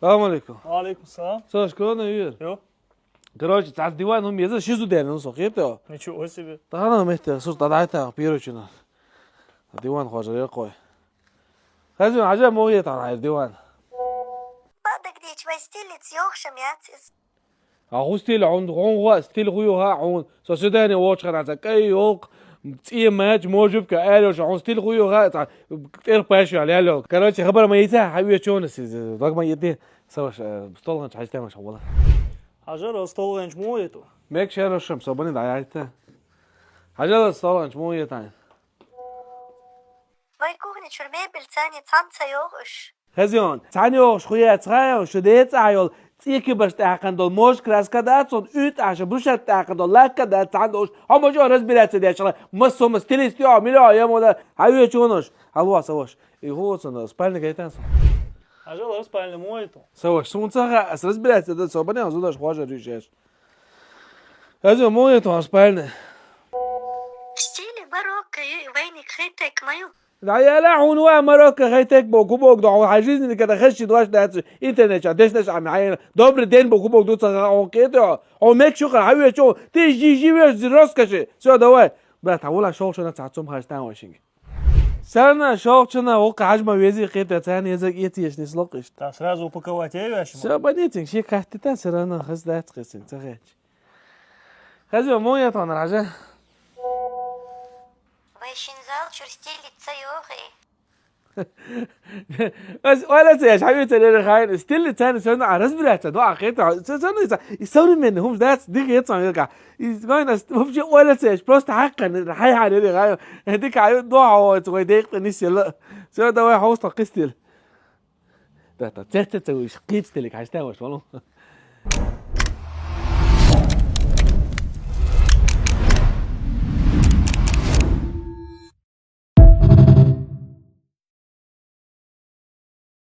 السلام عليكم. وعليكم السلام. Саш, куда наверх? Jo, Короче, царь диван, он мне шизу дали, ну сохите. nичего себе. Да она мете, сус дадайта, пирочина. Диван хожа якой. Хазин, ажа моет она диван. بعدك ديش ويستيلت يوخشم ياتس أخوستيل عون ستيل غيوها عون سوداني واتش خنا زكاي يوق تي ماج موجب كألوش عون ستيل غيوها كتير باشو على короче خبر ما يتا حبيبي شلون ضاق ما يدي سوش بستولغن حاجة تاني ما شاء الله حجر استولغنش مويتو. ميك شهر الشمس صبني ضيعتها حاجة استولغن مو يتاني ويكوغني شرمي بلتاني تانتا يوغش خزيون تاني يوغش خويا تخايا شديت عيول تيكي باش تاقن دول موش كراس كدات صد اوت عشان بروشت تاقن دول لا كدات عندوش هم جو راس بلات دي عشان مصو مستليستيو عملوا يا مولا حبيبي شونوش الله سواش هو صن سبالنا جايتان حجر спальня مويتو. سواش سونتها اساس بلات ده صوبني ازودش خواجه ريشاش هذا مويتو سبالنا اشتيلي بروك وينك خيتك مايو لا عنوان مراكا غيتك بوكوبوك دو حاجزني كده خش دواش ده انترنت داش عم عين دوبر دين بوكوبوك دو تصغر كده او ميك شو حبيبي شو تيجي ويش راس كشه سو دواي بلا تعول شغل شنو تعصم هاشتان واشنج سنة شغل شنو وقع حجم ويزي قيت ثاني يزك يتيش نسلقش Да сразу упаковать ящик. سو بنيتين شي كحتتا سرنا خز ده تقسم تغيش خزي مويه طن راجع ويشنزال شرستيلي تسيوغي بس ولا تيش حبيبي تاني خاين ستيل تاني سنة عرس بلاته دو عقيت سنة يسوي منهم ذات ديك يطلع يرجع يسقين هم شيء ولا تيش بروست حقا حي على غاية هديك عيون ضاع ويديك نسي لا سنة ده واحد حوصل قستيل ده تتسوي قيت تلك عشتها وش والله